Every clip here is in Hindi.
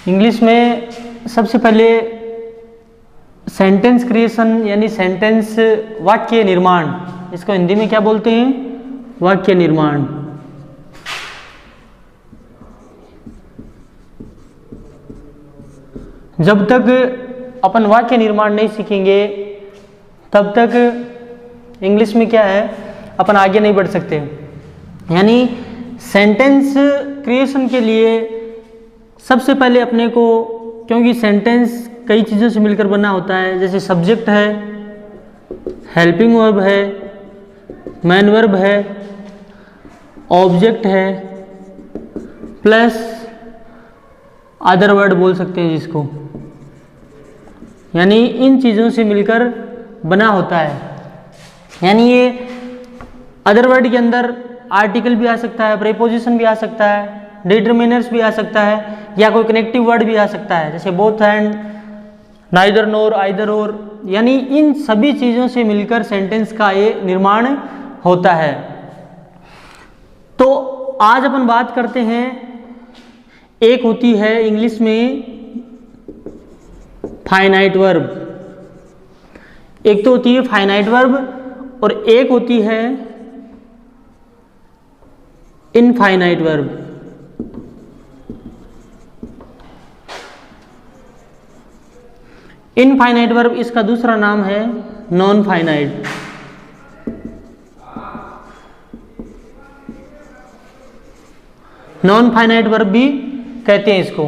इंग्लिश में सबसे पहले सेंटेंस क्रिएशन यानी सेंटेंस वाक्य निर्माण, इसको हिंदी में क्या बोलते हैं? वाक्य निर्माण। जब तक अपन वाक्य निर्माण नहीं सीखेंगे तब तक इंग्लिश में क्या है, अपन आगे नहीं बढ़ सकते। यानी सेंटेंस क्रिएशन के लिए सबसे पहले अपने को, क्योंकि सेंटेंस कई चीज़ों से मिलकर बना होता है, जैसे सब्जेक्ट है, हेल्पिंग वर्ब है, मेन वर्ब है, ऑब्जेक्ट है, प्लस अदर वर्ड बोल सकते हैं जिसको, यानी इन चीज़ों से मिलकर बना होता है। यानी ये अदर वर्ड के अंदर आर्टिकल भी आ सकता है, प्रीपोजिशन भी आ सकता है, डिटरमिनर्स भी आ सकता है, या कोई कनेक्टिव वर्ड भी आ सकता है, जैसे both and, neither NOR, either और। यानी इन सभी चीज़ों से मिलकर सेंटेंस का ये निर्माण होता है। तो आज अपन बात करते हैं, एक होती है इंग्लिश में फाइनाइट वर्ब, एक तो होती है फाइनाइट वर्ब और एक होती है इनफाइनाइट वर्ब। इनफाइनाइट वर्ब इसका दूसरा नाम है non finite. Non finite verb भी कहते हैं इसको।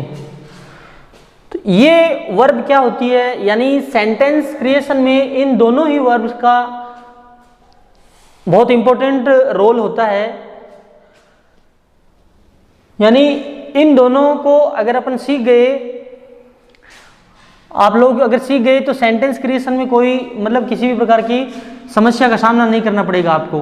तो ये वर्ब क्या होती है, यानी सेंटेंस क्रिएशन में इन दोनों ही वर्ब्स का बहुत इंपॉर्टेंट रोल होता है। यानी इन दोनों को अगर अपन सीख गए, आप लोग अगर सीख गए तो सेंटेंस क्रिएशन में कोई मतलब किसी भी प्रकार की समस्या का सामना नहीं करना पड़ेगा आपको।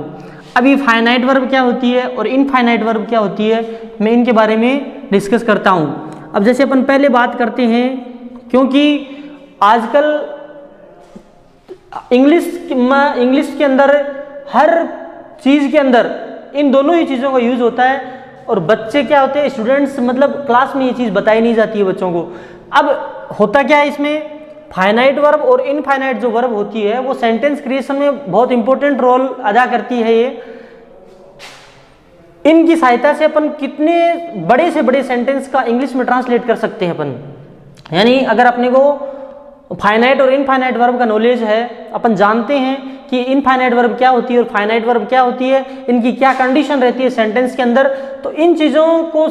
अभी फाइनाइट वर्ब क्या होती है और इनफाइनाइट वर्ब क्या होती है, मैं इनके बारे में डिस्कस करता हूँ। अब जैसे अपन पहले बात करते हैं, क्योंकि आजकल इंग्लिश के अंदर हर चीज़ के अंदर इन दोनों ही चीज़ों का यूज़ होता है, और बच्चे क्या होते हैं, स्टूडेंट्स, मतलब क्लास में ये चीज़ बताई नहीं जाती है बच्चों को। अब होता क्या है इसमें, फाइनाइट वर्ब और इनफाइनाइट जो वर्ब होती है वो सेंटेंस क्रिएशन में बहुत इंपॉर्टेंट रोल अदा करती है। ये इनकी सहायता से अपन कितने बड़े से बड़े सेंटेंस का इंग्लिश में ट्रांसलेट कर सकते हैं अपन। यानी अगर अपने को फाइनाइट और इनफाइनाइट वर्ब का नॉलेज है, अपन जानते हैं कि इनफाइनाइट वर्ब क्या होती है और फाइनाइट वर्ब क्या होती है, इनकी क्या कंडीशन रहती है सेंटेंस के अंदर, तो इन चीज़ों को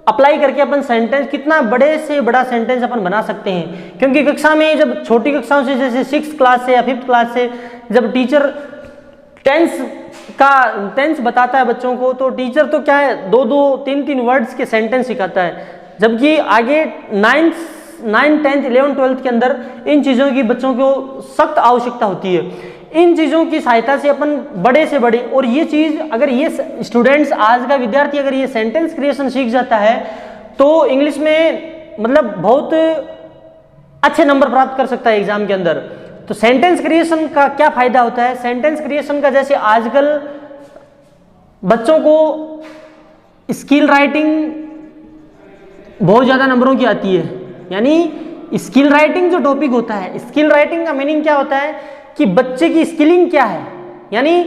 अप्लाई करके अपन सेंटेंस, कितना बड़े से बड़ा सेंटेंस अपन बना सकते हैं। क्योंकि कक्षा में, जब छोटी कक्षाओं से, जैसे 6th क्लास से या 5th क्लास से, जब टीचर टेंस बताता है बच्चों को, तो टीचर तो क्या है, 2-2, 3-3 वर्ड्स के सेंटेंस सिखाता है, जबकि आगे 9th, 10th, 11th, 12th के अंदर इन चीज़ों की बच्चों को सख्त आवश्यकता होती है। इन चीज़ों की सहायता से अपन बड़े से बड़े, और ये चीज़ अगर ये स्टूडेंट्स, आज का विद्यार्थी अगर ये सेंटेंस क्रिएशन सीख जाता है तो इंग्लिश में मतलब बहुत अच्छे नंबर प्राप्त कर सकता है एग्जाम के अंदर। तो सेंटेंस क्रिएशन का क्या फायदा होता है, सेंटेंस क्रिएशन का, जैसे आजकल बच्चों को स्किल राइटिंग बहुत ज़्यादा नंबरों की आती है। यानी स्किल राइटिंग जो टॉपिक होता है, स्किल राइटिंग का मीनिंग क्या होता है कि बच्चे की स्किलिंग क्या है, यानी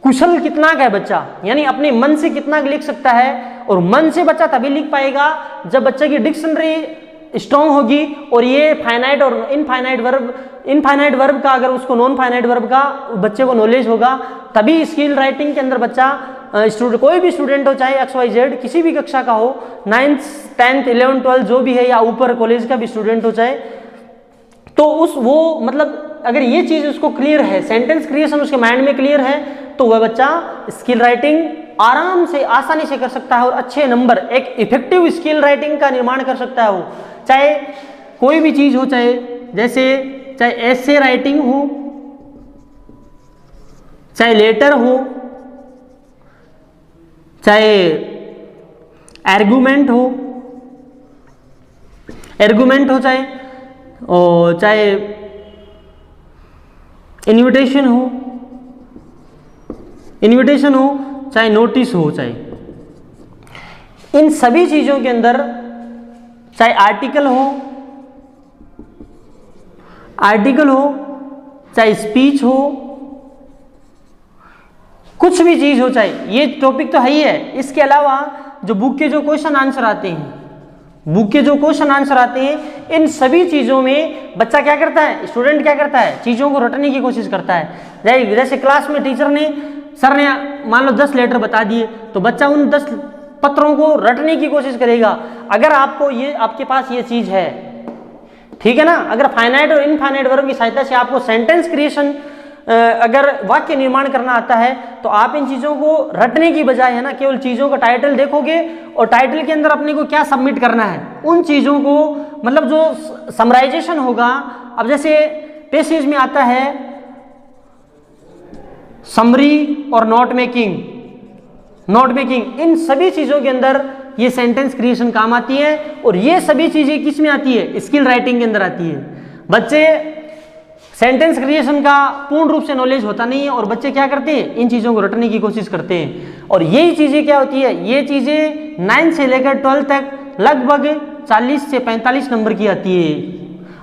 कुशल कितना का है बच्चा, यानी अपने मन से कितना लिख सकता है। और मन से बच्चा तभी लिख पाएगा जब बच्चे की डिक्शनरी स्ट्रॉन्ग होगी, और ये फाइनाइट और इनफाइनाइट वर्ब का, अगर उसको नॉन फाइनाइट वर्ब का बच्चे को नॉलेज होगा, तभी स्किल राइटिंग के अंदर बच्चा, कोई भी स्टूडेंट हो, चाहे XYZ किसी भी कक्षा का हो, 9th, 10th, 11th, 12th जो भी है, या ऊपर कॉलेज का भी स्टूडेंट हो चाहे, तो वो मतलब अगर ये चीज़ उसको क्लियर है, सेंटेंस क्रिएशन उसके माइंड में क्लियर है, तो वह बच्चा स्किल राइटिंग आराम से, आसानी से कर सकता है, और अच्छे नंबर, एक इफेक्टिव स्किल राइटिंग का निर्माण कर सकता है। वो चाहे कोई भी चीज़ हो, चाहे एसे राइटिंग हो, चाहे लेटर हो, चाहे आर्गुमेंट हो, चाहे इन्विटेशन हो, चाहे नोटिस हो, चाहे इन सभी चीज़ों के अंदर चाहे आर्टिकल हो, चाहे स्पीच हो, कुछ भी चीज हो, चाहे ये टॉपिक तो है ही है। इसके अलावा जो बुक के जो क्वेश्चन आंसर आते हैं, इन सभी चीजों में बच्चा क्या करता है, स्टूडेंट क्या करता है, चीजों को रटने की कोशिश करता है। जैसे क्लास में सर ने मान लो 10 लेटर बता दिए, तो बच्चा उन 10 पत्रों को रटने की कोशिश करेगा। अगर आपके पास ये चीज है, ठीक है ना, अगर फाइनाइट और इनफाइनाइट वर्ब की सहायता से आपको सेंटेंस क्रिएशन, अगर वाक्य निर्माण करना आता है, तो आप इन चीजों को रटने की बजाय है ना, केवल चीजों का टाइटल देखोगे और टाइटल के अंदर अपने को क्या सबमिट करना है, उन चीजों को मतलब जो समराइजेशन होगा। अब जैसे पैसेज में आता है समरी और नोट मेकिंग, इन सभी चीजों के अंदर ये सेंटेंस क्रिएशन काम आती है। और ये सभी चीजें किस में आती है, स्किल राइटिंग के अंदर आती है। बच्चे सेंटेंस क्रिएशन का पूर्ण रूप से नॉलेज होता नहीं है और बच्चे क्या करते हैं, इन चीजों को रटने की कोशिश करते हैं। और यही चीजें क्या होती है, ये चीजें 9 से लेकर 12 तक लगभग 40 से 45 नंबर की आती है।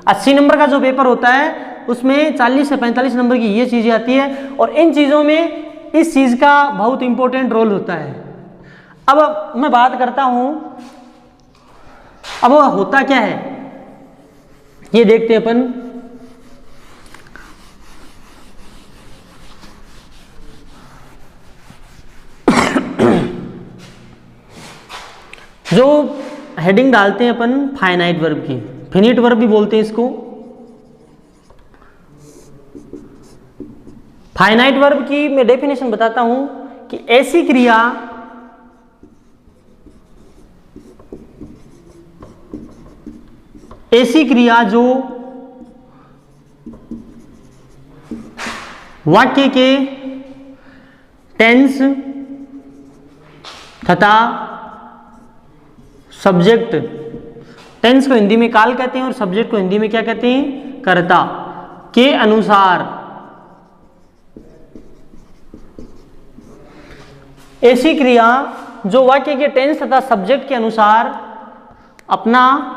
80 नंबर का जो पेपर होता है उसमें 40 से 45 नंबर की ये चीजें आती है। और इन चीजों में इस चीज का बहुत इंपॉर्टेंट रोल होता है। अब मैं बात करता हूं, अब वो होता क्या है ये देखते हैं अपन। जो हेडिंग डालते हैं अपन फाइनाइट वर्ब की, फिनिट वर्ब भी बोलते हैं इसको। फाइनाइट वर्ब की मैं डेफिनेशन बताता हूं कि ऐसी क्रिया जो वाक्य के टेंस तथा सब्जेक्ट, टेंस को हिंदी में काल कहते हैं और सब्जेक्ट को हिंदी में क्या कहते हैं, कर्ता, के अनुसार, ऐसी क्रिया जो वाक्य के टेंस तथा सब्जेक्ट के अनुसार अपना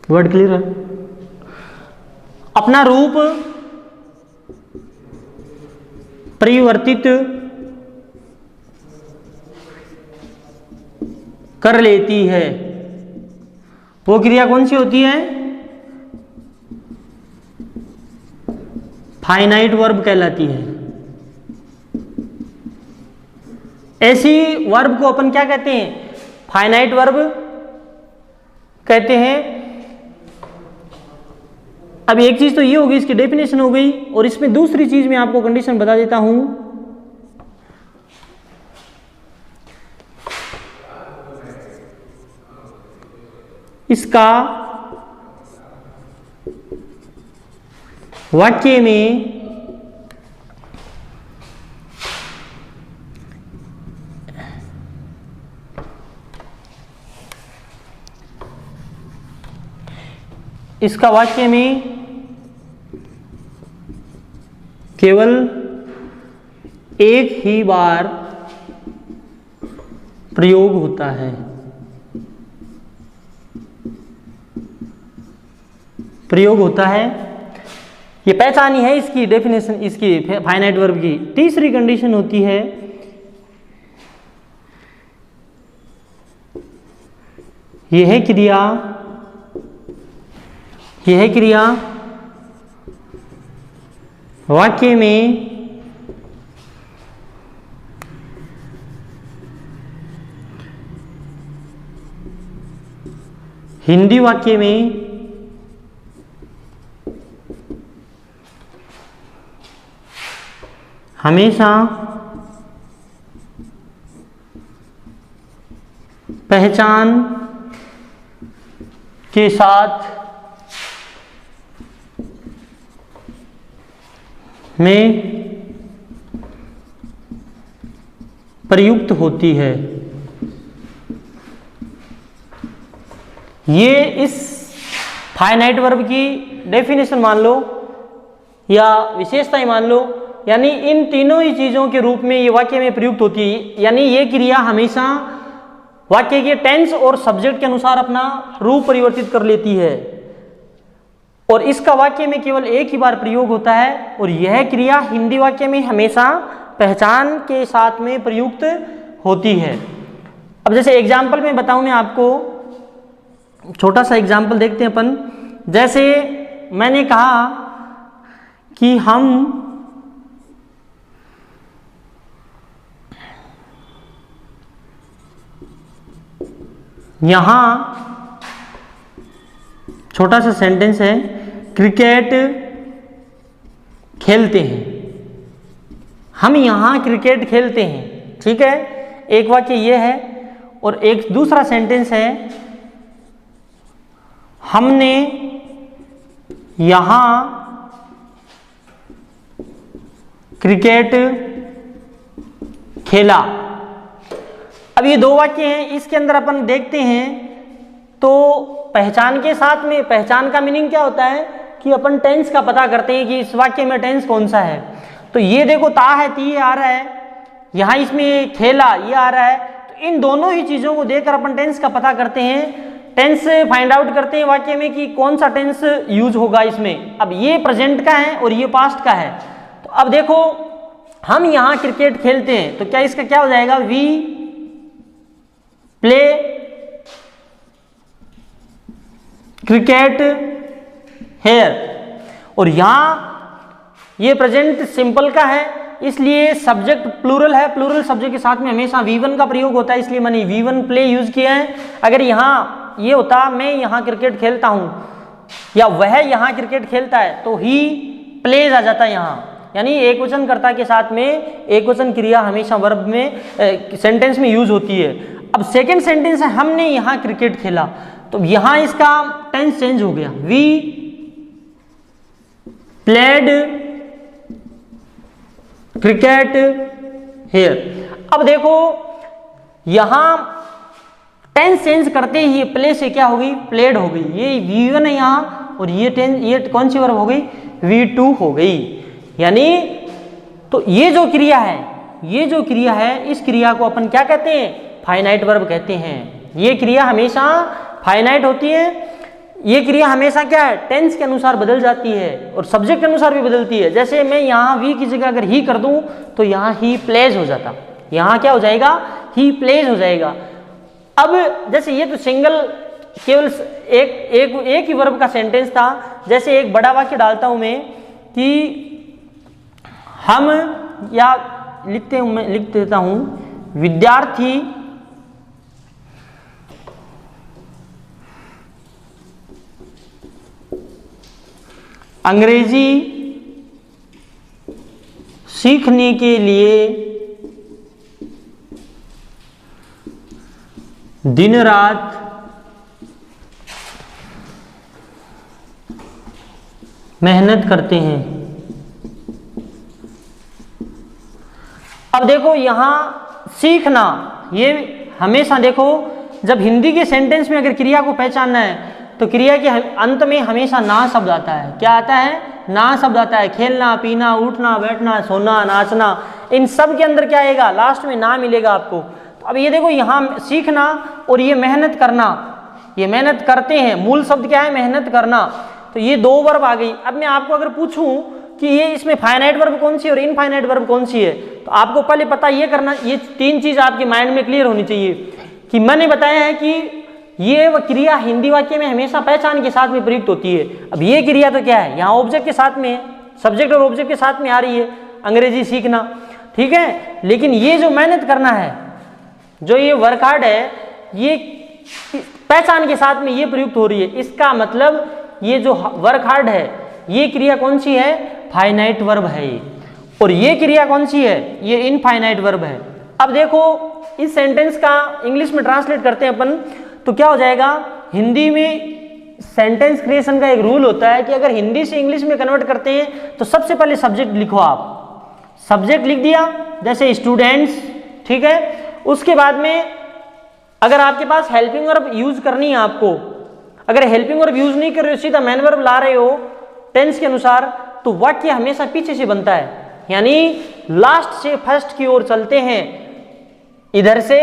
वर्ड क्लियर है, अपना रूप परिवर्तित कर लेती है। वो क्रिया कौन सी होती है, फाइनाइट वर्ब कहलाती है। ऐसी वर्ब को अपन क्या कहते हैं, फाइनाइट वर्ब कहते हैं। अब एक चीज तो ये होगी, इसकी डेफिनेशन हो गई, और इसमें दूसरी चीज मैं आपको कंडीशन बता देता हूं। इसका वाक्य में केवल एक ही बार प्रयोग होता है। ये पहचानी है इसकी डेफिनेशन, इसकी फाइनाइट वर्ब की। तीसरी कंडीशन होती है यह क्रिया वाक्य में हिंदी वाक्य में हमेशा पहचान के साथ में प्रयुक्त होती है। ये इस फाइनाइट वर्ब की डेफिनेशन मान लो या विशेषताएं मान लो, यानी इन तीनों ही चीजों के रूप में ये वाक्य में प्रयुक्त होती है। यानी ये क्रिया हमेशा वाक्य के टेंस और सब्जेक्ट के अनुसार अपना रूप परिवर्तित कर लेती है और इसका वाक्य में केवल एक ही बार प्रयोग होता है और यह क्रिया हिंदी वाक्य में हमेशा पहचान के साथ में प्रयुक्त होती है। अब जैसे एग्जाम्पल में बताऊं, मैं आपको छोटा सा एग्जाम्पल देखते हैं अपन। जैसे मैंने कहा कि हम यहां, छोटा सा सेंटेंस है, क्रिकेट खेलते हैं, हम यहां क्रिकेट खेलते हैं, ठीक है, एक वाक्य ये है। और एक दूसरा सेंटेंस है, हमने यहां क्रिकेट खेला। अब ये दो वाक्य हैं, इसके अंदर अपन देखते हैं तो पहचान के साथ में, पहचान का मीनिंग क्या होता है कि अपन टेंस का पता करते हैं कि इस वाक्य में टेंस कौन सा है। तो ये देखो ता है, ती आ रहा है, यहां इसमें खेला ये आ रहा है, तो इन दोनों ही चीजों को देखकर अपन टेंस का पता करते हैं, टेंस फाइंड आउट करते हैं वाक्य में कि कौन सा टेंस यूज होगा इसमें। अब ये प्रेजेंट का है और ये पास्ट का है। तो अब देखो हम यहां क्रिकेट खेलते हैं, तो क्या इसका क्या हो जाएगा, वी प्ले क्रिकेट हेयर। और यहां ये प्रेजेंट सिंपल का है, इसलिए सब्जेक्ट प्लूरल है, प्लूरल सब्जेक्ट के साथ में हमेशा V1 का प्रयोग होता है, इसलिए मैंने V1 प्ले यूज किया है। अगर यहां ये होता मैं यहां क्रिकेट खेलता हूं या वह यहां क्रिकेट खेलता है, तो ही प्लेज आ जाता है यहां, यानी एक वचन कर्ता के साथ में एक वचन क्रिया हमेशा वर्ब में सेंटेंस में यूज होती है। अब सेकेंड सेंटेंस है, हमने यहां क्रिकेट खेला, तो यहां इसका टेंस चेंज हो गया, वी प्लेड क्रिकेट हेयर। अब देखो यहां टेंस चेंज करते ही प्ले से क्या हो गई, प्लेड हो गई, ये V1 है यहां और ये कौन सी वर्ब हो गई, V2 हो गई। यानी तो ये जो क्रिया है, ये जो क्रिया है, इस क्रिया को अपन क्या कहते हैं, फाइनाइट वर्ब कहते हैं। ये क्रिया हमेशा फाइनाइट होती है, ये क्रिया हमेशा क्या है, टेंस के अनुसार बदल जाती है और सब्जेक्ट के अनुसार भी बदलती है। जैसे मैं यहाँ वी की जगह अगर ही कर दूं तो यहाँ ही प्लेज हो जाता, यहाँ क्या हो जाएगा, ही प्लेज हो जाएगा। अब जैसे ये तो सिंगल केवल एक ही वर्ब का सेंटेंस था। जैसे एक बड़ा वाक्य डालता हूं मैं कि हम, या मैं लिख देता हूं, विद्यार्थी अंग्रेजी सीखने के लिए दिन रात मेहनत करते हैं। अब देखो यहां सीखना, ये हमेशा देखो जब हिंदी के सेंटेंस में अगर क्रिया को पहचानना है तो क्रिया के अंत में हमेशा ना शब्द आता है। क्या आता है, ना शब्द आता है। खेलना, पीना, उठना, बैठना, सोना, नाचना, इन सब के अंदर क्या आएगा, लास्ट में ना मिलेगा आपको। तो अब ये देखो यहाँ सीखना और ये मेहनत करना, ये मेहनत करते हैं, मूल शब्द क्या है, मेहनत करना। तो ये दो वर्ब आ गई। अब मैं आपको अगर पूछूं कि ये इसमें फाइनाइट वर्ब कौन सी है और इनफाइनाइट वर्ब कौन सी है, तो आपको पहले पता ये करना, ये तीन चीज आपके माइंड में क्लियर होनी चाहिए कि मैंने बताया है कि ये क्रिया हिंदी वाक्य में हमेशा पहचान के साथ में प्रयुक्त होती है। अब ये क्रिया तो क्या है, यहाँ ऑब्जेक्ट के साथ में है, सब्जेक्ट और ऑब्जेक्ट के साथ में आ रही है, अंग्रेजी सीखना, ठीक है। लेकिन ये जो मेहनत करना है, जो ये वर्क हार्ड है, ये पहचान के साथ में ये प्रयुक्त हो रही है। इसका मतलब ये जो वर्क हार्ड है, ये क्रिया कौन सी है, फाइनाइट वर्ब है ये, और ये क्रिया कौन सी है, ये इनफाइनाइट वर्ब है। अब देखो इस सेंटेंस का इंग्लिश में ट्रांसलेट करते हैं अपन, तो क्या हो जाएगा, हिंदी में सेंटेंस क्रिएशन का एक रूल होता है कि अगर हिंदी से इंग्लिश में कन्वर्ट करते हैं तो सबसे पहले सब्जेक्ट लिखो। आप सब्जेक्ट लिख दिया, जैसे स्टूडेंट्स, ठीक है। उसके बाद में अगर आपके पास हेल्पिंग वर्ब यूज करनी है आपको, अगर हेल्पिंग वर्ब यूज नहीं कर रहे हो, सीधा मेन वर्ब ला रहे हो टेंस के अनुसार, तो वाक्य हमेशा पीछे से बनता है। यानी लास्ट से फर्स्ट की ओर चलते हैं, इधर से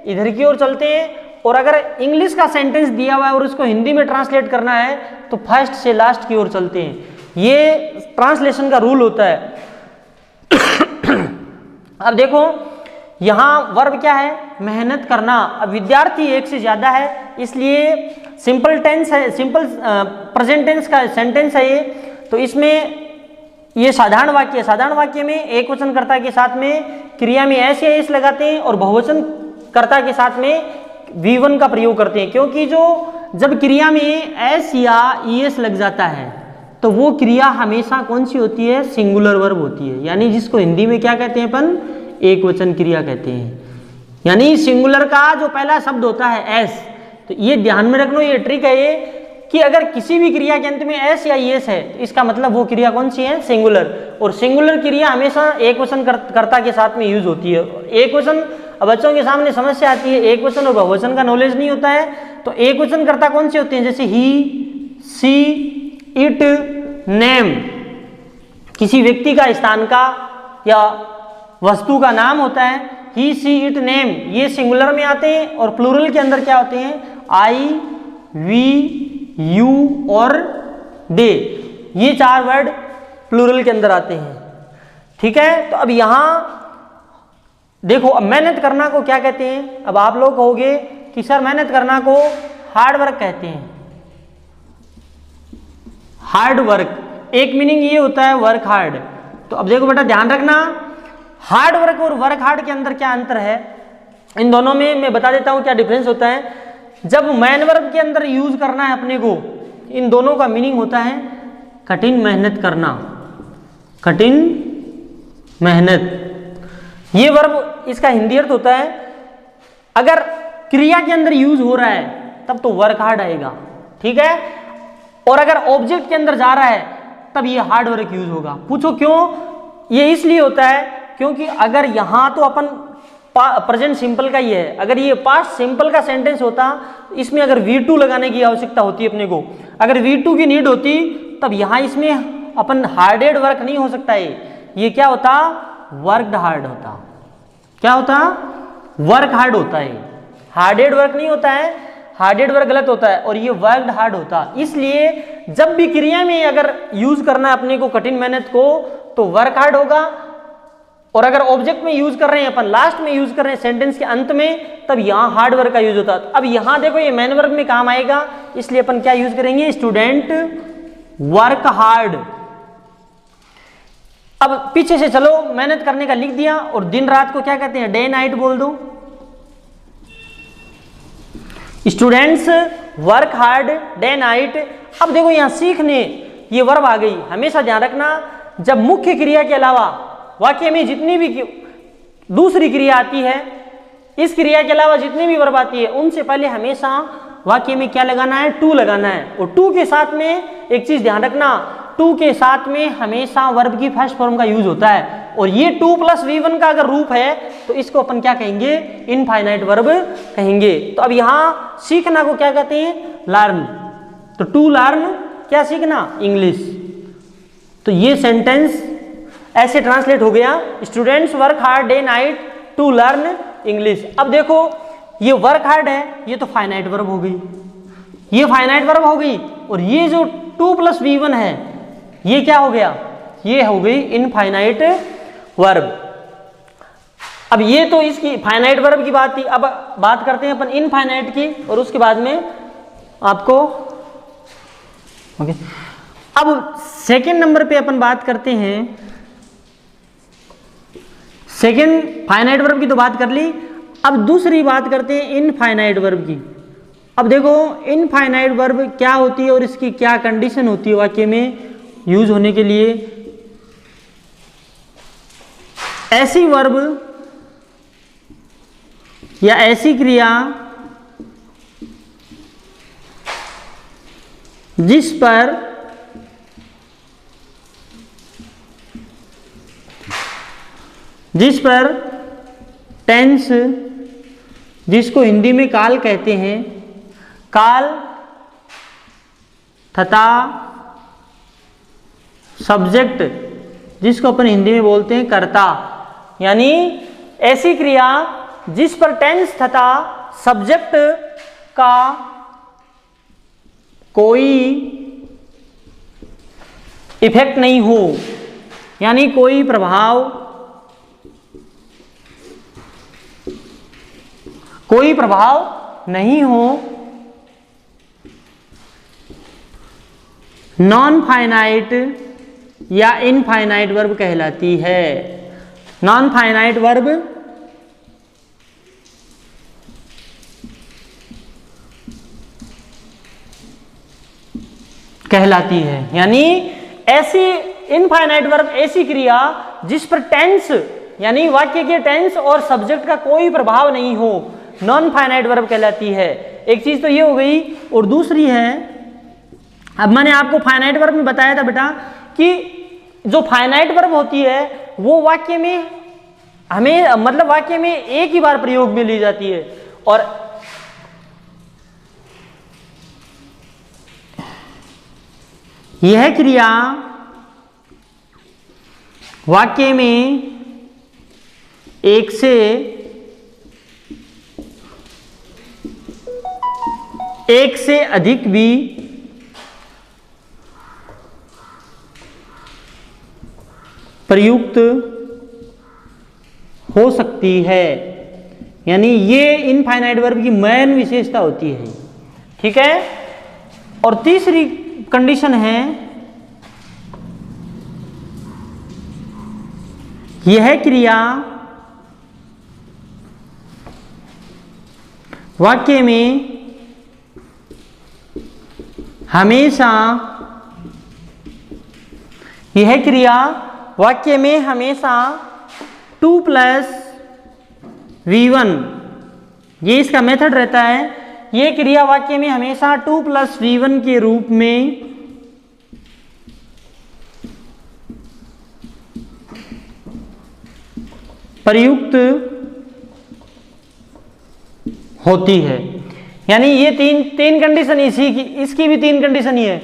इधर की ओर चलते हैं। और अगर इंग्लिश का सेंटेंस दिया हुआ है और उसको हिंदी में ट्रांसलेट करना है तो फर्स्ट से लास्ट की ओर चलते हैं। ये ट्रांसलेशन का रूल होता है। अब देखो यहां वर्ब क्या है, मेहनत करना। अब विद्यार्थी एक से ज्यादा है, इसलिए सिंपल टेंस है, सिंपल प्रेजेंट टेंस का सेंटेंस है ये। तो इसमें ये साधारण वाक्य है। साधारण वाक्य में एक वचन कर्ता के साथ में क्रिया में एस या एस लगाते हैं और बहुवचन कर्ता के साथ में V1 का प्रयोग करते हैं, क्योंकि जब क्रिया में एस या ईएस लग जाता है तो वो क्रिया हमेशा कौन सी होती है, सिंगुलर वर्ब होती है। यानी जिसको हिंदी में क्या कहते हैं अपन, एक वचन क्रिया कहते हैं। यानी सिंगुलर का जो पहला शब्द होता है एस, तो ये ध्यान में रखना, ये ट्रिक है ये कि अगर किसी भी क्रिया के अंत में एस या ईएस है तो इसका मतलब वो क्रिया कौन सी है, सिंगुलर। और सिंगुलर क्रिया हमेशा एक वचन कर्ता के साथ में यूज होती है। एक वचन, अब बच्चों के सामने समस्या आती है, एक वचन और बहुवचन का नॉलेज नहीं होता है, तो एक वचन कर्ता कौन से होते हैं, जैसे ही, सी, इट, नेम, किसी व्यक्ति का, स्थान का या वस्तु का नाम होता है। ही, सी, इट, नेम ये सिंगुलर में आते हैं और प्लूरल के अंदर क्या होते हैं, आई, वी, यू और दे, ये चार वर्ड प्लूरल के अंदर आते हैं। ठीक है, तो अब यहां देखो, अब मेहनत करना को क्या कहते हैं। अब आप लोग कहोगे कि सर मेहनत करना को हार्ड वर्क कहते हैं। हार्ड वर्क, एक मीनिंग ये होता है वर्क हार्ड। तो अब देखो बेटा ध्यान रखना, हार्ड वर्क और वर्क हार्ड के अंदर क्या अंतर है, इन दोनों में मैं बता देता हूं क्या डिफरेंस होता है। जब मैन वर्ब के अंदर यूज करना है अपने को, इन दोनों का मीनिंग होता है कठिन मेहनत करना, कठिन मेहनत। ये वर्ब इसका हिंदी अर्थ होता है, अगर क्रिया के अंदर यूज हो रहा है तब तो वर्क हार्ड आएगा। ठीक है, और अगर ऑब्जेक्ट के अंदर जा रहा है तब ये हार्ड वर्क यूज होगा। पूछो क्यों, ये इसलिए होता है क्योंकि अगर यहां तो अपन प्रेजेंट सिंपल का ही है, अगर ये पास्ट सिंपल का सेंटेंस होता, इसमें अगर V2 लगाने की आवश्यकता होती अपने को, अगर V2 की नीड होती तब यहां इसमें अपन हार्डेड वर्क नहीं हो सकता है, ये क्या होता, वर्कड हार्ड होता। क्या होता, वर्क हार्ड होता है, हार्डेड वर्क नहीं होता है, हार्डेड वर्क गलत होता है और ये वर्कड हार्ड होता। इसलिए जब भी क्रिया में अगर यूज करना है अपने को कठिन मेहनत को तो वर्क हार्ड होगा, और अगर ऑब्जेक्ट में यूज कर रहे हैं अपन, लास्ट में यूज कर रहे हैं सेंटेंस के अंत में, तब यहां हार्ड वर्क का यूज होता। अब यहां देखो ये मैन वर्ब में काम आएगा, इसलिए अपन क्या यूज करेंगे, स्टूडेंट वर्क हार्ड। अब पीछे से चलो, मेहनत करने का लिख दिया, और दिन रात को क्या कहते हैं, डे नाइट बोल दो। Students work hard day night. अब देखो यहां सीखने, ये वर्ब आ गई। हमेशा ध्यान रखना, जब मुख्य क्रिया के अलावा वाक्य में जितनी भी दूसरी क्रिया आती है, इस क्रिया के अलावा जितनी भी वर्ब आती है, उनसे पहले हमेशा वाक्य में क्या लगाना है, टू लगाना है। और टू के साथ में एक चीज ध्यान रखना, टू के साथ में हमेशा वर्ब की फर्स्ट फॉर्म का यूज होता है, और ये 2 + V1 का अगर रूप है तो इसको अपन क्या कहेंगे, इनफाइनाइट वर्ब कहेंगे। तो अब यहां सीखना को क्या कहते हैं, लर्न। तो टू लर्न क्या सीखना, इंग्लिश। तो ये सेंटेंस ऐसे ट्रांसलेट हो गया, students work hard day night to learn English. अब देखो ये वर्क हार्ड है, ये तो फाइनाइट वर्ब हो गई, ये फाइनाइट वर्ब हो गई, और ये जो 2 + V1 है ये क्या हो गया, ये हो गई इनफाइनाइट वर्ब। अब ये तो इसकी फाइनाइट वर्ब की बात थी, अब बात करते हैं अपन इनफाइनाइट की, और उसके बाद में आपको ओके। अब सेकंड नंबर पे अपन बात करते हैं, सेकंड फाइनाइट वर्ब की तो बात कर ली, अब दूसरी बात करते हैं इनफाइनाइट वर्ब की। अब देखो इनफाइनाइट वर्ब क्या होती है और इसकी क्या कंडीशन होती है वाक्य में यूज होने के लिए। ऐसी वर्ब या ऐसी क्रिया जिस पर टेंस, जिसको हिंदी में काल कहते हैं, काल तथा सब्जेक्ट जिसको अपन हिंदी में बोलते हैं कर्ता, यानी ऐसी क्रिया जिस पर टेंस तथा सब्जेक्ट का कोई इफेक्ट नहीं हो, यानी कोई प्रभाव नहीं हो, नॉन फाइनाइट या इनफाइनाइट वर्ब कहलाती है। नॉन फाइनाइट वर्ब कहलाती है, यानी ऐसी इनफाइनाइट वर्ब ऐसी क्रिया जिस पर टेंस यानी वाक्य के टेंस और सब्जेक्ट का कोई प्रभाव नहीं हो, नॉन फाइनाइट वर्ब कहलाती है। एक चीज तो ये हो गई, और दूसरी है, अब मैंने आपको फाइनाइट वर्ब में बताया था बेटा कि जो फाइनाइट वर्ब होती है वो वाक्य में हमें मतलब वाक्य में एक ही बार प्रयोग में ली जाती है, और यह क्रिया वाक्य में एक से अधिक भी प्रयुक्त हो सकती है, यानी ये इनफाइनाइट वर्ब की मेन विशेषता होती है। ठीक है, और तीसरी कंडीशन है, यह क्रिया वाक्य में हमेशा 2 + V1, ये इसका मेथड रहता है। ये क्रिया वाक्य में हमेशा 2 + V1 के रूप में प्रयुक्त होती है, यानी ये तीन कंडीशन इसकी भी 3 कंडीशन ही है।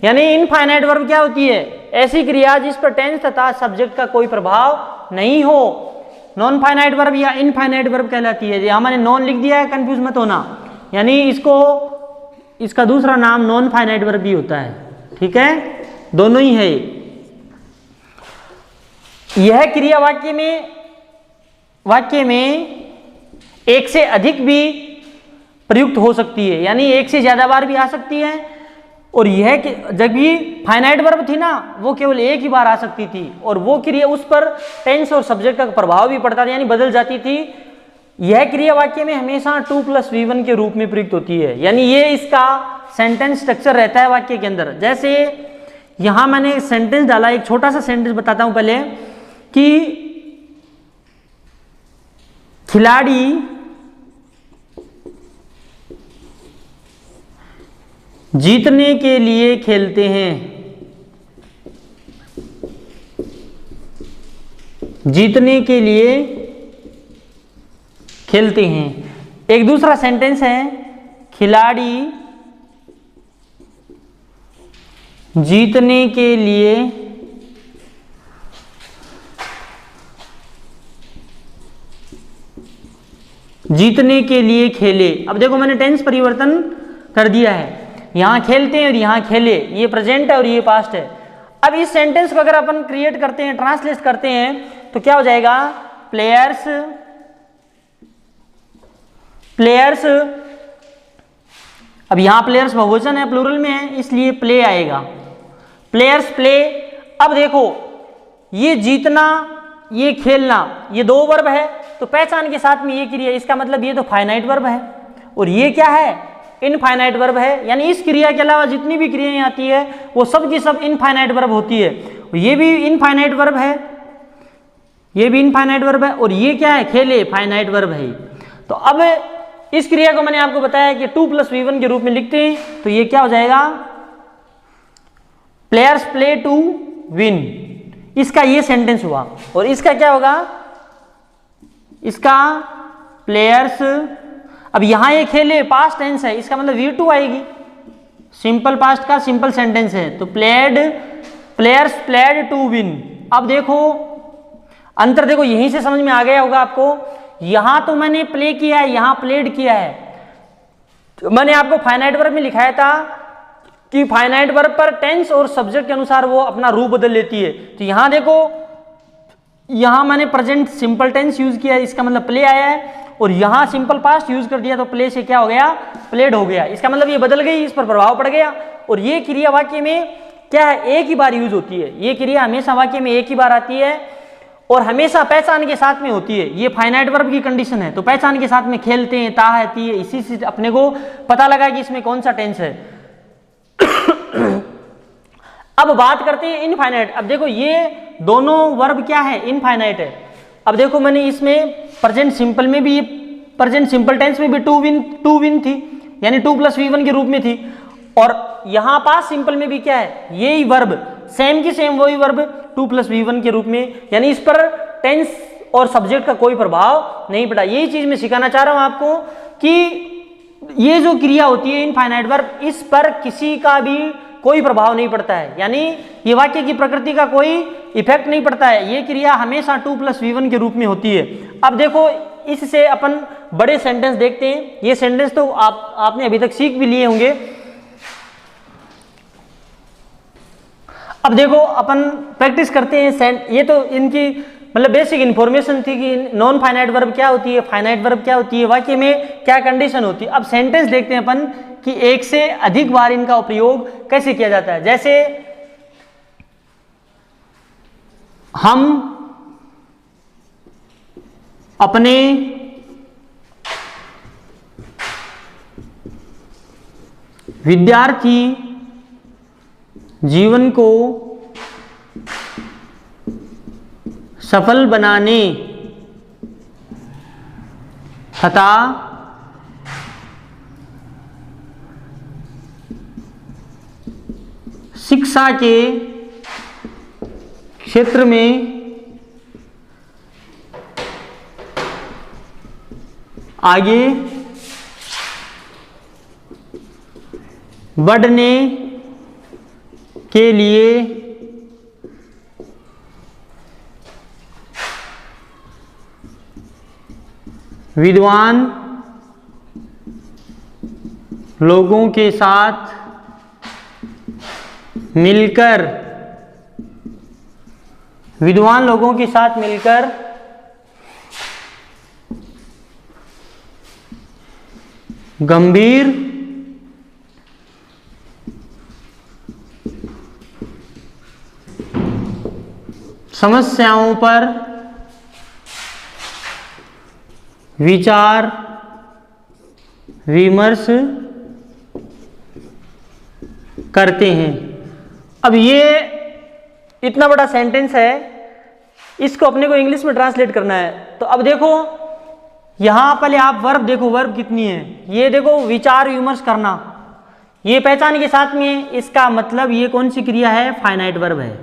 यानी इनफाइनाइट वर्ब क्या होती है? ऐसी क्रिया जिस पर टेंस तथा सब्जेक्ट का कोई प्रभाव नहीं हो, नॉन फाइनाइट वर्ब या इनफाइनाइट वर्ब कहलाती है। यहां मैंने नॉन लिख दिया है, कंफ्यूज मत होना, यानी इसका दूसरा नाम नॉन फाइनाइट वर्ब भी होता है। ठीक है, दोनों ही है। यह क्रिया वाक्य में एक से अधिक भी प्रयुक्त हो सकती है, यानी एक से ज्यादा बार भी आ सकती है। और यह जब भी फाइनाइट वर्ब थी ना, वो केवल एक ही बार आ सकती थी, और वो क्रिया उस पर टेंस और सब्जेक्ट का प्रभाव भी पड़ता था, यानी बदल जाती थी। यह क्रिया वाक्य में हमेशा 2 + V1 के रूप में प्रयुक्त होती है, यानी ये इसका सेंटेंस स्ट्रक्चर रहता है वाक्य के अंदर। जैसे यहां मैंने सेंटेंस डाला, एक छोटा सा सेंटेंस बताता हूं पहले कि खिलाड़ी जीतने के लिए खेलते हैं, जीतने के लिए खेलते हैं। एक दूसरा सेंटेंस है, खिलाड़ी जीतने के लिए खेले। अब देखो मैंने टेंस परिवर्तन कर दिया है, यहां खेलते हैं और यहां खेले, ये प्रेजेंट है और ये पास्ट है। अब इस सेंटेंस को अगर अपन क्रिएट करते हैं, ट्रांसलेट करते हैं, तो क्या हो जाएगा? प्लेयर्स अब यहां प्लेयर्स बहुवचन है, प्लूरल में है, इसलिए प्ले आएगा, प्लेयर्स प्ले। अब देखो ये जीतना, ये खेलना, ये 2 वर्ब है, तो पहचान के साथ में ये क्रिया, इसका मतलब ये तो फाइनाइट वर्ब है, और ये क्या है? इनफाइनाइट वर्ब है। यानी इस क्रिया के अलावा जितनी भी क्रियाएं आती है वो सब की सब इनफाइनाइट वर्ब होती है। ये भी इनफाइनाइट वर्ब है, ये भी इनफाइनाइट वर्ब है, और ये क्या है? खेले, फाइनाइट वर्ब है। तो अब इस क्रिया को मैंने आपको बताया कि 2 + V1 के रूप में लिखते हैं, तो ये क्या हो जाएगा? प्लेयर्स प्ले टू विन, इसका ये सेंटेंस हुआ। और इसका क्या होगा? इसका प्लेयर्स, अब यहां ये खेले पास्ट टेंस है, इसका मतलब V2 आएगी, सिंपल पास्ट का सिंपल सेंटेंस है, तो प्लेयर्स प्लेड टू विन, अब देखो अंतर, देखो यहीं से समझ में आ गया होगा आपको। यहां तो मैंने प्ले किया है, यहां प्लेड किया है। तो मैंने आपको फाइनाइट वर्ब में लिखाया था कि फाइनाइट वर्ब पर टेंस और सब्जेक्ट के अनुसार वो अपना रूप बदल लेती है। तो यहां देखो, यहां मैंने प्रेजेंट सिंपल टेंस यूज किया है, इसका मतलब प्ले आया है, और यहां सिंपल पास्ट यूज कर दिया तो प्ले से क्या हो गया, प्लेड हो गया। इसका मतलब ये बदल गई, इस पर प्रभाव पड़ गया। और ये क्रिया वाक्य में क्या है, एक ही बार यूज होती है। ये क्रिया हमेशा वाक्य में एक ही बार आती है और हमेशा पहचान के साथ में होती है। ये फाइनाइट वर्ब की कंडीशन है। तो पहचान के साथ में खेलते हैं, ता है, ती है, इसी से अपने को पता लगा कि इसमें कौन सा टेंस है। अब बात करते हैं इनफाइनाइट। अब देखो ये दोनों वर्ब क्या है, इनफाइनाइट है। अब देखो मैंने इसमें प्रेजेंट सिंपल में भी, प्रेजेंट सिंपल टेंस में भी टू विन थी, यानी 2 + V1 के रूप में थी। और यहां पास सिंपल में भी क्या है, यही वर्ब सेम की सेम वही वर्ब 2 + V1 के रूप में, यानी इस पर टेंस और सब्जेक्ट का कोई प्रभाव नहीं पड़ा। यही चीज मैं सिखाना चाह रहा हूं आपको कि ये जो क्रिया होती है इनफाइनाइट वर्ब, इस पर किसी का भी कोई प्रभाव नहीं पड़ता है, यानी ये वाक्य की प्रकृति का कोई इफेक्ट नहीं पड़ता है। ये क्रिया हमेशा 2 + V1 के रूप में होती है। अब देखो इससे अपन बड़े सेंटेंस देखते हैं। ये सेंटेंस तो आपने अभी तक सीख भी लिए होंगे। अब देखो अपन प्रैक्टिस करते हैं। ये तो इनकी मतलब बेसिक इंफॉर्मेशन थी कि नॉन फाइनाइट वर्ब क्या होती है, फाइनाइट वर्ब क्या होती है, वाक्य में क्या कंडीशन होती है। अब सेंटेंस देखते हैं अपन कि एक से अधिक बार इनका उपयोग कैसे किया जाता है। जैसे हम अपने विद्यार्थी जीवन को सफल बनाने तथा शिक्षा के क्षेत्र में आगे बढ़ने के लिए विद्वान लोगों के साथ मिलकर, विद्वान लोगों के साथ मिलकर गंभीर समस्याओं पर विचार विमर्श करते हैं। अब ये इतना बड़ा सेंटेंस है, इसको अपने को इंग्लिश में ट्रांसलेट करना है। तो अब देखो यहां पहले आप वर्ब देखो, वर्ब कितनी है। ये देखो विचार विमर्श करना, ये पहचान के साथ में, इसका मतलब ये कौन सी क्रिया है, फाइनाइट वर्ब है।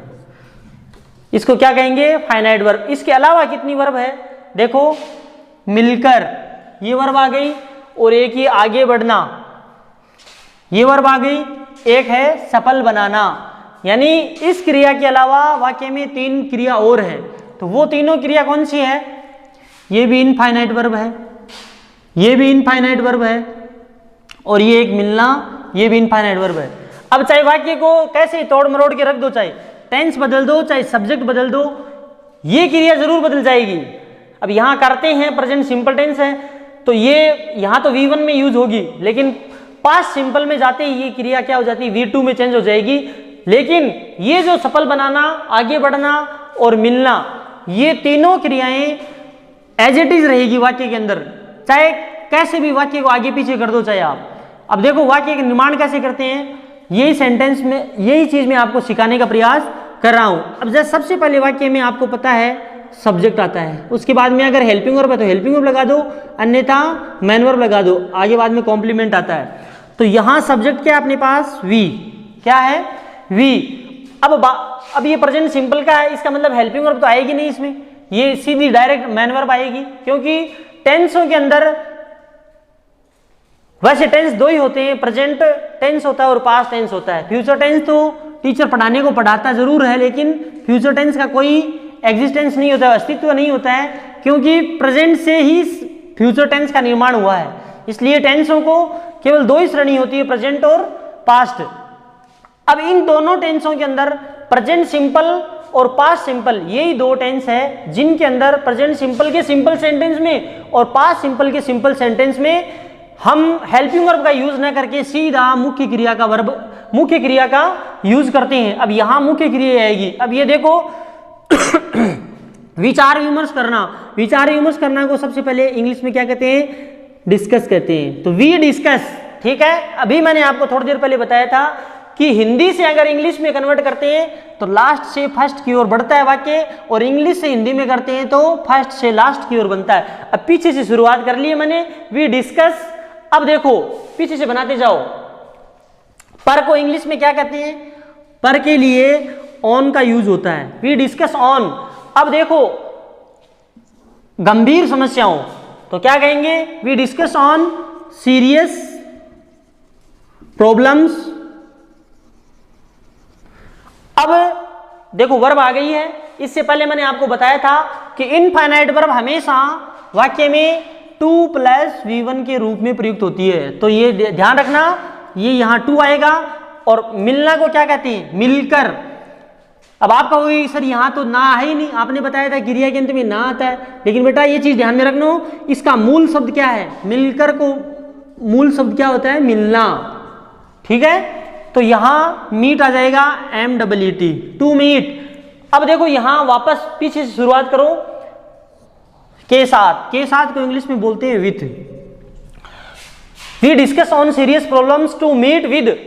इसको क्या कहेंगे, फाइनाइट वर्ब। इसके अलावा कितनी वर्ब है, देखो मिलकर ये वर्ब आ गई, और एक ही आगे बढ़ना ये वर्ब आ गई, एक है सफल बनाना। यानी इस क्रिया के अलावा वाक्य में 3 क्रिया और है। तो वो तीनों क्रिया कौन सी है, ये भी इनफाइनाइट वर्ब है, ये भी इनफाइनाइट वर्ब है, और ये एक मिलना, ये भी इनफाइनाइट वर्ब है। अब चाहे वाक्य को कैसे तोड़ मरोड़ के रख दो, चाहे टेंस बदल दो, चाहे सब्जेक्ट बदल दो, ये क्रिया जरूर बदल जाएगी। अब यहां करते हैं प्रेजेंट सिंपल टेंस है, तो ये यहां तो V1 में यूज होगी, लेकिन पास्ट सिंपल में जाते ही ये क्रिया क्या हो जाती है, V2 में चेंज हो जाएगी। लेकिन ये जो सफल बनाना, आगे बढ़ना और मिलना, ये तीनों क्रियाएं एज इट इज रहेगी वाक्य के अंदर, चाहे कैसे भी वाक्य को आगे पीछे कर दो चाहे आप। अब देखो वाक्य का निर्माण कैसे करते हैं, यही सेंटेंस में, यही चीज मैं आपको सिखाने का प्रयास कर रहा हूं। अब जैसे सबसे पहले वाक्य में आपको पता है सब्जेक्ट आता है, उसके बाद में अगर हेल्पिंग वर्ब है तो हेल्पिंग वर्ब लगा दो, अन्यथा मैन वर्ब लगा दो, आगे बाद में कॉम्प्लीमेंट आता है। तो यहां सब्जेक्ट क्या है अपने पास, वी, क्या है, वी। अब ये प्रेजेंट सिंपल का है, इसका मतलब हेल्पिंग वर्ब तो आएगी नहीं इसमें, ये सीधी डायरेक्ट मैन वर्ब आएगी, क्योंकि टेंसों के अंदर वैसे टेंस 2 ही होते हैं, प्रेजेंट टेंस होता है और पास्ट टेंस होता है। फ्यूचर टेंस तो टीचर पढ़ाने को पढ़ाता जरूर है, लेकिन फ्यूचर टेंस का कोई एग्जिस्टेंस नहीं होता है, अस्तित्व नहीं होता है, क्योंकि प्रेजेंट से ही फ्यूचर टेंस का निर्माण हुआ है। इसलिए टेंसों को केवल दो ही श्रेणी होती है, प्रेजेंट और पास्ट। अब इन दोनों टेंसों के अंदर प्रेजेंट सिंपल और पास्ट सिंपल, यही दो टेंस है जिनके अंदर प्रेजेंट सिंपल के सिंपल सेंटेंस में और पास्ट सिंपल के सिंपल सेंटेंस में हम हेल्पिंग वर्ब का यूज न करके सीधा मुख्य क्रिया का यूज करते हैं। अब यहां मुख्य क्रिया आएगी। अब ये देखो विचार विमर्श करना को सबसे पहले इंग्लिश में क्या कहते हैं? डिस्कस कहते हैं। तो वी डिस्कस, ठीक है। अभी मैंने आपको थोड़ी देर पहले बताया था कि हिंदी से अगर इंग्लिश में कन्वर्ट करते हैं तो लास्ट से फर्स्ट की ओर बढ़ता है वाक्य, और इंग्लिश से हिंदी में करते हैं तो फर्स्ट से लास्ट की ओर बनता है। अब पीछे से शुरुआत कर ली है मैंने, वी डिस्कस। अब देखो पीछे से बनाते जाओ। पर को इंग्लिश में क्या कहते हैं? पर के लिए ऑन का यूज होता है, वी डिस्कस ऑन। अब देखो गंभीर समस्याओं तो क्या कहेंगे? We discuss on serious problems. अब देखो वर्ब आ गई है। इससे पहले मैंने आपको बताया था कि इनफाइनाइट वर्ब हमेशा वाक्य में 2 + V1 के रूप में प्रयुक्त होती है। तो ये ध्यान रखना, ये यहां 2 आएगा। और मिलना को क्या कहते हैं? मिलकर। अब आप कहोगे सर यहां तो ना है ही नहीं, आपने बताया था क्रिया के अंत में ना आता है, लेकिन बेटा ये चीज ध्यान में रखना, इसका मूल शब्द क्या है? मिलकर को मूल शब्द क्या होता है? मिलना, ठीक है। तो यहां मीट आ जाएगा, MEET, टू मीट। अब देखो यहां वापस पीछे से शुरुआत करो, के साथ को इंग्लिश में बोलते हैं with. We discuss on serious problems to meet with,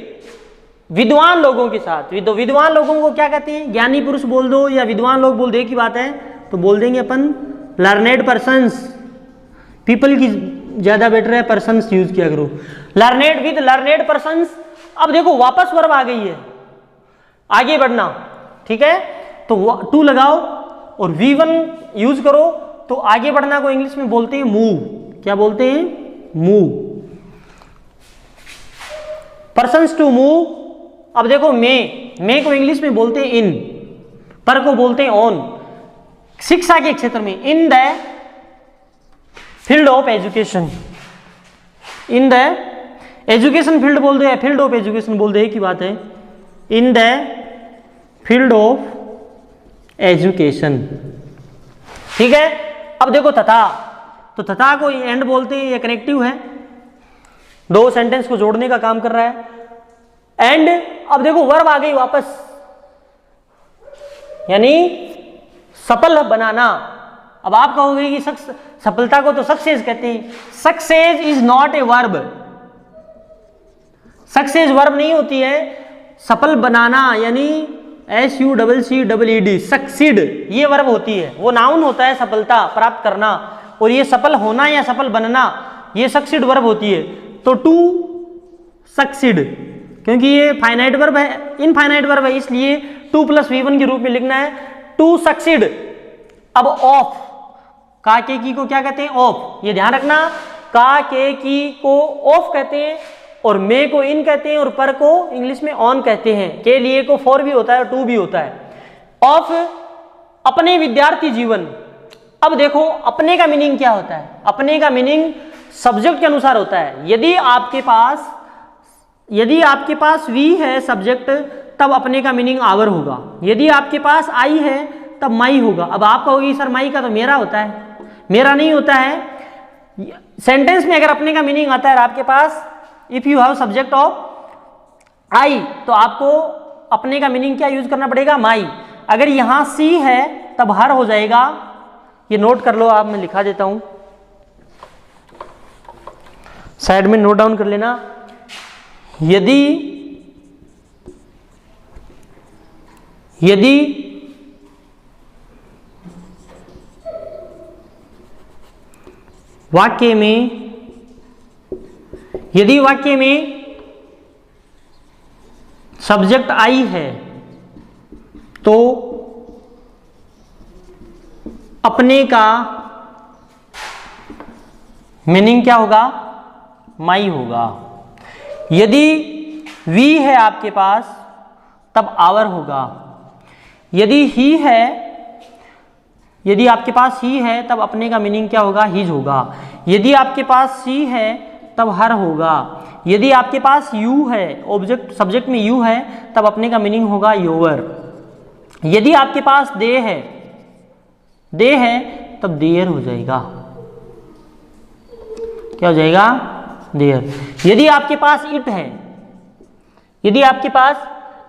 विद्वान लोगों के साथ। विद्वान लोगों को क्या कहते हैं? ज्ञानी पुरुष बोल दो या विद्वान लोग बोल दो, एक ही बात है। तो बोल देंगे अपन लर्नेड पर्सन्स। पीपल की ज्यादा बेटर है, पर्सन्स यूज किया करो। Learned with learned persons. अब देखो वापस वर्ब आ गई है, आगे बढ़ना, ठीक है। तो 2 लगाओ और V1 यूज करो। तो आगे बढ़ना को इंग्लिश में बोलते हैं मूव। क्या बोलते हैं? मूव। Persons to move. अब देखो मे को इंग्लिश में बोलते हैं इन, पर को बोलते हैं ऑन। शिक्षा के क्षेत्र में in the field of education, in the education field बोल दो या फील्ड ऑफ एजुकेशन बोल दो, एक ही बात है। In the field of education, ठीक है। अब देखो तथा, तो तथा को एंड बोलते हैं, ये कनेक्टिव है, दो सेंटेंस को जोड़ने का काम कर रहा है। एंड। अब देखो वर्ब आ गई वापस, यानी सफल बनाना। अब आप कहोगे कि सफलता को तो सक्सेस कहते हैं। Success is not a verb, success verb नहीं होती है। सफल बनाना यानी SUCCED, सक्सीड, ये वर्ब होती है। वो नाउन होता है सफलता प्राप्त करना, और ये सफल होना या सफल बनना ये सक्सीड वर्ब होती है। तो टू सक्सीड, क्योंकि ये फाइनाइट वर्ब है, इनफाइनाइट वर्ब है, इसलिए 2 + V1 के रूप में लिखना है, टू सक्सीड। अब ऑफ, का के की को क्या कहते हैं? ऑफ। ये ध्यान रखना, का के की को ऑफ कहते हैं, और मे को इन कहते हैं, और पर को इंग्लिश में ऑन कहते हैं। के लिए को फॉर भी होता है और टू भी होता है। ऑफ अपने विद्यार्थी जीवन। अब देखो अपने का मीनिंग क्या होता है? अपने का मीनिंग सब्जेक्ट के अनुसार होता है। यदि आपके पास वी है सब्जेक्ट, तब अपने का मीनिंग आवर होगा। यदि आपके पास आई है तब माई होगा। अब आप कहोगे सर माई का तो मेरा होता है, मेरा नहीं होता है। सेंटेंस में अगर अपने का मीनिंग आता है और आपके पास if you have subject of I, तो आपको अपने का मीनिंग क्या यूज करना पड़ेगा? माई। अगर यहां सी है तब हर हो जाएगा। ये नोट कर लो आप, मैं लिखा देता हूं, साइड में नोट डाउन कर लेना। यदि वाक्य में सब्जेक्ट आई है तो अपने का मीनिंग क्या होगा? माई होगा। यदि वी है आपके पास तब आवर होगा। यदि ही है, यदि आपके पास ही है तब अपने का मीनिंग क्या होगा, हिज होगा। यदि आपके पास सी है तब हर होगा। यदि आपके पास यू है, ऑब्जेक्ट सब्जेक्ट में यू है, तब अपने का मीनिंग होगा योर। यदि आपके पास दे है तब देयर हो जाएगा। क्या हो जाएगा, देयर। यदि आपके पास इट है, यदि आपके पास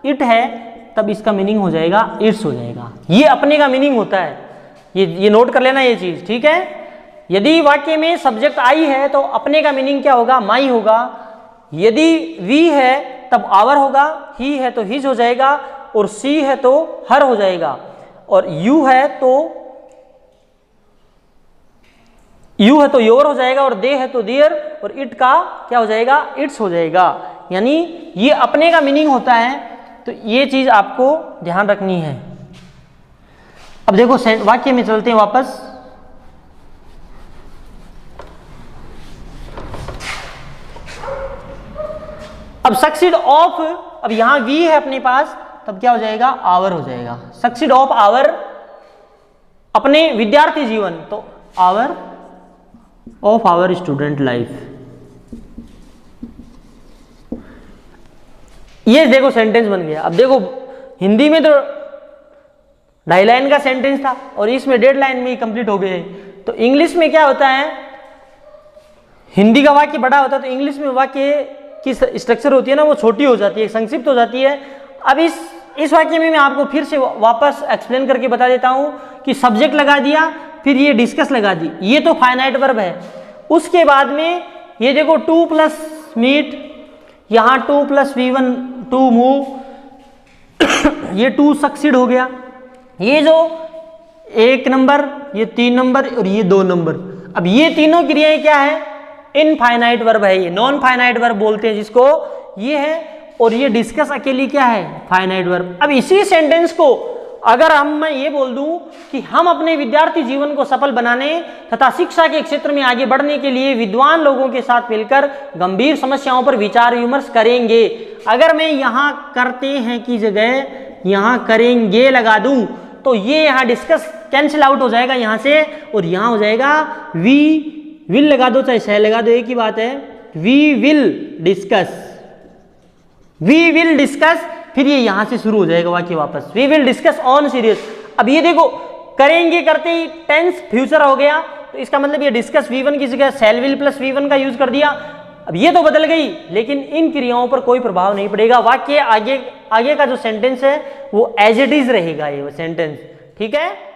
इट है तब इसका मीनिंग हो जाएगा इट्स हो जाएगा। ये अपने का मीनिंग होता है, ये नोट कर लेना ये चीज, ठीक है। यदि वाक्य में सब्जेक्ट आई है तो अपने का मीनिंग क्या होगा, माई होगा। यदि वी है तब आवर होगा, ही है तो हिज हो जाएगा, और सी है तो हर हो जाएगा, और यू है तो योर हो जाएगा, और दे है तो देयर, और इट का क्या हो जाएगा, इट्स हो जाएगा। यानी ये अपने का मीनिंग होता है, तो ये चीज आपको ध्यान रखनी है। अब देखो वाक्य में चलते हैं वापस। अब सक्सीड ऑफ, अब यहां वी है अपने पास, तब क्या हो जाएगा, आवर हो जाएगा। सक्सीड ऑफ आवर, अपने विद्यार्थी जीवन, तो our of our student life. ये देखो सेंटेंस बन गया। अब देखो हिंदी में तो 2.5 लाइन का सेंटेंस था और इसमें 1.5 लाइन में ही कंप्लीट हो गए। तो इंग्लिश में क्या होता है, हिंदी का वाक्य बड़ा होता है तो इंग्लिश में वाक्य की स्ट्रक्चर होती है ना, वो छोटी हो जाती है, संक्षिप्त हो जाती है। अब इस वाक्य में मैं आपको फिर से वापस एक्सप्लेन करके बता देता हूं कि सब्जेक्ट लगा दिया, फिर ये डिस्कस लगा दी, ये तो फाइनाइट वर्ब है। उसके बाद में ये देखो 2 प्लस मीट, यहां 2 प्लस V1 टू मूव, ये 2 सक्सीड हो गया। ये जो 1 नंबर, ये 3 नंबर और ये 2 नंबर। अब ये तीनों क्रियाएं क्या है, इनफाइनाइट वर्ब है, ये नॉन फाइनाइट वर्ब बोलते हैं जिसको, ये है। और ये डिस्कस अकेली क्या है, फाइनाइट वर्ब। अब इसी सेंटेंस को अगर मैं ये बोल दूं कि हम अपने विद्यार्थी जीवन को सफल बनाने तथा शिक्षा के क्षेत्र में आगे बढ़ने के लिए विद्वान लोगों के साथ मिलकर गंभीर समस्याओं पर विचार विमर्श करेंगे। अगर मैं यहाँ करते हैं की जगह यहाँ करेंगे लगा दूं तो ये यहाँ डिस्कस कैंसिल आउट हो जाएगा यहाँ से, और यहाँ हो जाएगा वी विल लगा दो चाहे शैल लगा दो, एक ही बात है। We will discuss, we will discuss, फिर ये यहां से शुरू हो जाएगा वाक्य वापस, we will discuss on serious. अब ये देखो करेंगे करते ही टेंस फ्यूचर हो गया, तो इसका मतलब ये डिस्कस V1 की जगह शैल विल प्लस V1 का यूज कर दिया। अब ये तो बदल गई, लेकिन इन क्रियाओं पर कोई प्रभाव नहीं पड़ेगा। वाक्य आगे का जो सेंटेंस है वो एज इट इज रहेगा, ये वो सेंटेंस, ठीक है।